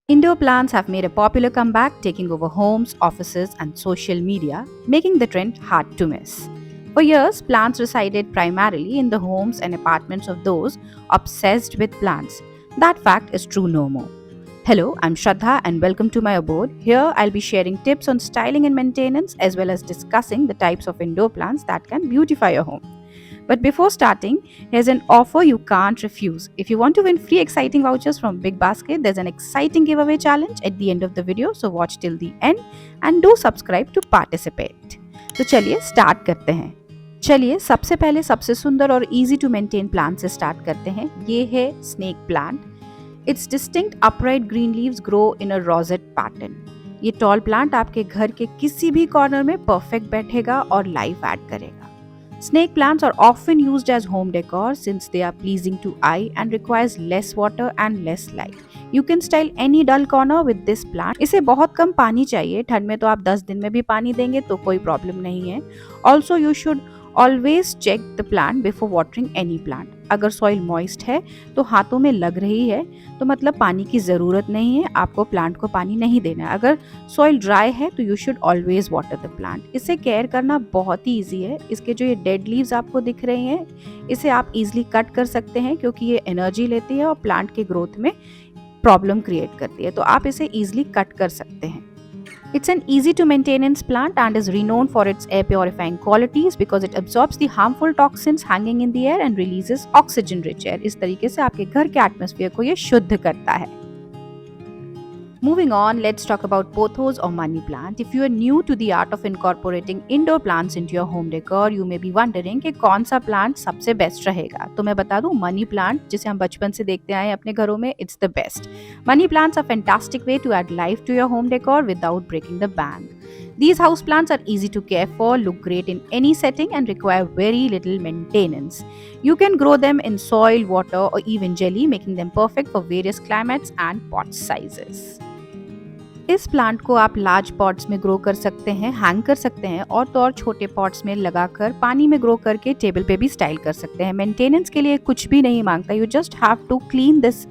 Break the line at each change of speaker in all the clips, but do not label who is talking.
Indoor plants have made a popular comeback, taking over homes, offices, and social media, making the trend hard to miss. For years, plants resided primarily in the homes and apartments of those obsessed with plants. That fact is true no more. Hello, I'm Shraddha and welcome to my abode. Here I'll be sharing tips on styling and maintenance as well as discussing the types of indoor plants that can beautify your home. But before starting, here's an offer you can't refuse. If you want to win free exciting vouchers from Big Basket, there's an exciting giveaway challenge at the end of the video, so watch till the end and do subscribe to participate. तो चलिए start करते हैं। चलिए सबसे पहले सबसे सुंदर और इजी टू मेंटेन प्लांट से स्टार्ट करते हैं। ये है snake plant. It's distinct upright green leaves grow in a rosette pattern. ये टॉल प्लांट आपके घर के किसी भी कॉर्नर में परफेक्ट बैठेगा और लाइफ ऐड करेगा। Snake plants are often used as home decor since they are pleasing to eye and requires less water and less light. You can style any dull corner with this plant. इसे बहुत कम पानी चाहिए। ठंड में तो आप 10 दिन में भी पानी देंगे तो कोई प्रॉब्लम नहीं है। Also, you should always check the plant before watering any plant. अगर सॉइल मॉइस्ट है तो हाथों में लग रही है तो मतलब पानी की ज़रूरत नहीं है, आपको प्लांट को पानी नहीं देना है। अगर सॉइल ड्राई है तो you should always water the plant. इसे केयर करना बहुत ही ईजी है। इसके जो ये डेड लीव्स आपको दिख रहे हैं, इसे आप इजीली कट कर सकते हैं क्योंकि ये एनर्जी लेती है और प्लांट के ग्रोथ में प्रॉब्लम क्रिएट करती है, तो आप इसे इजीली कट कर सकते हैं। It's an easy to maintenance plant and is renowned for its air purifying qualities because it absorbs the harmful toxins hanging in the air and releases oxygen rich air. इस तरीके से आपके घर के atmosphere को ये शुद्ध करता है। Moving on, let's talk about pothos or money plant. If you are new to the art of incorporating indoor plants into your home decor, you may be wondering कि कौन सा प्लांट सबसे बेस्ट रहेगा। तो मैं बता दूं, मनी प्लांट जिसे हम बचपन से देखते आए हैं अपने घरों में, it's the best. Money plants are fantastic way to add life to your home decor without breaking the bank. These house plants are easy to care for, look great in any setting and require very little maintenance. You can grow them in soil, water or even jelly, making them perfect for various climates and pot sizes. इस plant को आप large pots में grow कर सकते हैं, hang कर सकते हैं और तो और छोटे पॉट्स में लगाकर पानी में ग्रो करके टेबल पे भी स्टाइल कर सकते हैं। मेंटेनेंस के लिए कुछ भी नहीं मांगता। You just have to clean this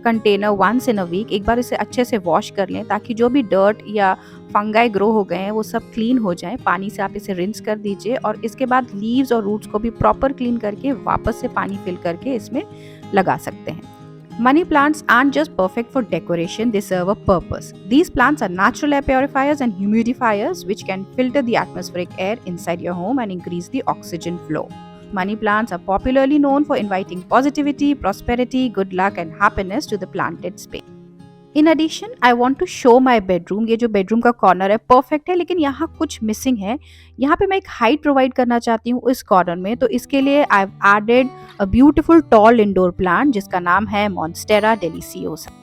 container once in a week. एक बार इसे अच्छे से वॉश कर लें ताकि जो भी डर्ट या फंगाई ग्रो हो गए हैं वो सब क्लीन हो जाए। पानी से आप इसे रिंस कर दीजिए और इसके बाद लीव्स और रूट्स को भी प्रॉपर क्लीन करके वापस से पानी फिल करके इसमें लगा सकते हैं। Money plants aren't just perfect for decoration, they serve a purpose. These plants are natural air purifiers and humidifiers which can filter the atmospheric air inside your home and increase the oxygen flow. Money plants are popularly known for inviting positivity, prosperity, good luck and happiness to the planted space. In addition I want to show my bedroom. ये जो bedroom का corner है perfect है, लेकिन यहाँ कुछ missing है। यहाँ पे मैं एक हाइट प्रोवाइड करना चाहती हूँ इस कॉर्नर में, तो इसके लिए I have added a beautiful tall indoor plant जिसका नाम है मॉन्स्टेरा डेलिसियोसा।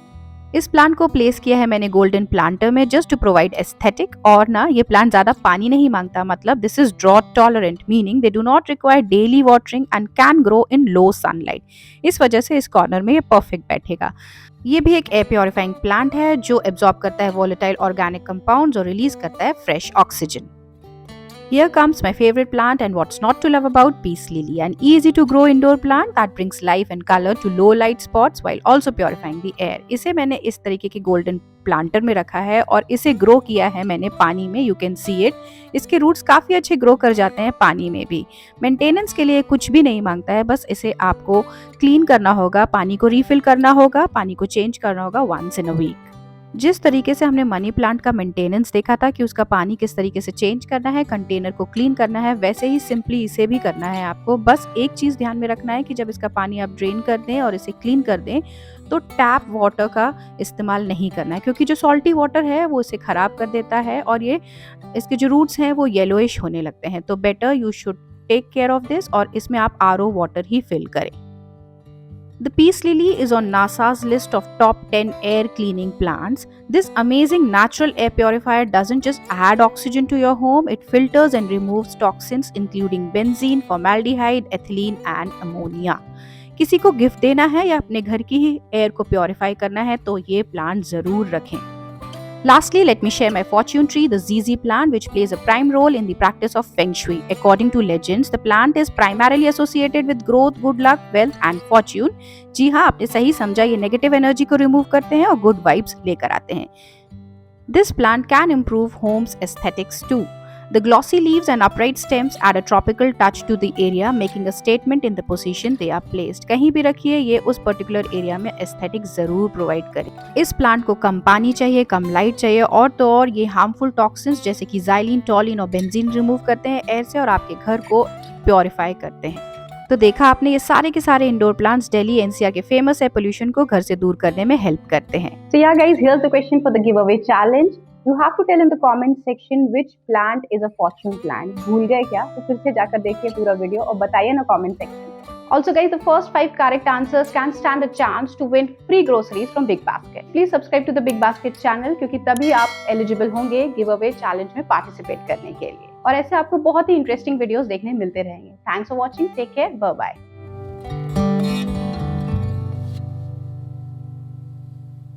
इस प्लांट को प्लेस किया है मैंने गोल्डन प्लांटर में जस्ट टू प्रोवाइड एस्थेटिक। और ना ये प्लांट ज्यादा पानी नहीं मांगता, मतलब this is drought tolerant, meaning they do not require daily watering and can grow in low sunlight. इस वजह से इस कॉर्नर में ये परफेक्ट बैठेगा। ये भी एक एयर प्योरीफाइंग प्लांट है जो एब्जॉर्ब करता है वोलेटाइल ऑर्गेनिक कंपाउंड्स और रिलीज करता है fresh oxygen. Here comes my favorite plant and what's not to love about peace lily, an easy to grow indoor plant that brings life and color to low light spots while also purifying the air. इसे मैंने इस तरीके के golden planter में रखा है और इसे ग्रो किया है मैंने पानी में। You can see it. इसके रूट्स काफी अच्छे ग्रो कर जाते हैं पानी में भी। मेंटेनेंस के लिए कुछ भी नहीं मांगता है, बस इसे आपको क्लीन करना होगा, पानी को रिफिल करना होगा, पानी को चेंज करना होगा वंस इन अ वीक। जिस तरीके से हमने मनी प्लांट का मेंटेनेंस देखा था कि उसका पानी किस तरीके से चेंज करना है, कंटेनर को क्लीन करना है, वैसे ही सिंपली इसे भी करना है आपको। बस एक चीज़ ध्यान में रखना है कि जब इसका पानी आप ड्रेन कर दें और इसे क्लीन कर दें तो टैप वाटर का इस्तेमाल नहीं करना है, क्योंकि जो सॉल्टी वाटर है वो इसे ख़राब कर देता है और ये इसके जो रूट्स हैं वो येलोइश होने लगते हैं। तो better you should take care of this और इसमें आप RO वाटर ही फिल करें। The peace lily is on NASA's list of top 10 air cleaning plants. This amazing natural air purifier doesn't just add oxygen to your home, it filters and removes toxins including benzene, formaldehyde, ethylene and ammonia. किसी को gift देना है या अपने घर की ही air को purify करना है तो ये प्लांट जरूर रखें। Lastly, let me share my fortune tree, the ZZ plant, which plays a prime role in the practice of Feng Shui. According to legends, the plant is primarily associated with growth, good luck, wealth and fortune. जी हाँ, आपने सही समझा, ये negative energy को remove करते हैं और good vibes लेकर आते हैं. This plant can improve home's aesthetics too. The glossy leaves and upright stems add a tropical touch to the area, making a statement in the position they are placed. कहीं भी रखिए, ये उस particular area में aesthetic जरूर provide करे. इस plant को कम पानी चाहिए, कम लाइट चाहिए और तो और ये हार्मफुल टॉक्सिन्स जैसे कि ज़ाइलिन, टॉलिन और बेंजीन रिमूव करते हैं एयर से और आपके घर को प्योरीफाई करते हैं. तो देखा आपने, ये सारे के सारे इंडोर प्लांट्स दिल्ली एनसीआर के फेमस है, पोल्यूशन को घर से दूर करने में हेल्प करते हैं.
So yeah guys, here's the question for the giveaway challenge. You have to tell in the comment section which plant is a fortune plant. भूल गए क्या? तो फिर से जाकर देखिए पूरा वीडियो और बताइए ना comment section. Also guys, the first 5 correct answers can stand a chance to win free groceries from Big Basket. Please subscribe to the Big Basket channel क्योंकि तभी आप eligible होंगे giveaway challenge में participate करने के लिए. और ऐसे आपको बहुत ही interesting videos देखने मिलते रहेंगे. Thanks for watching. Take care. Bye bye.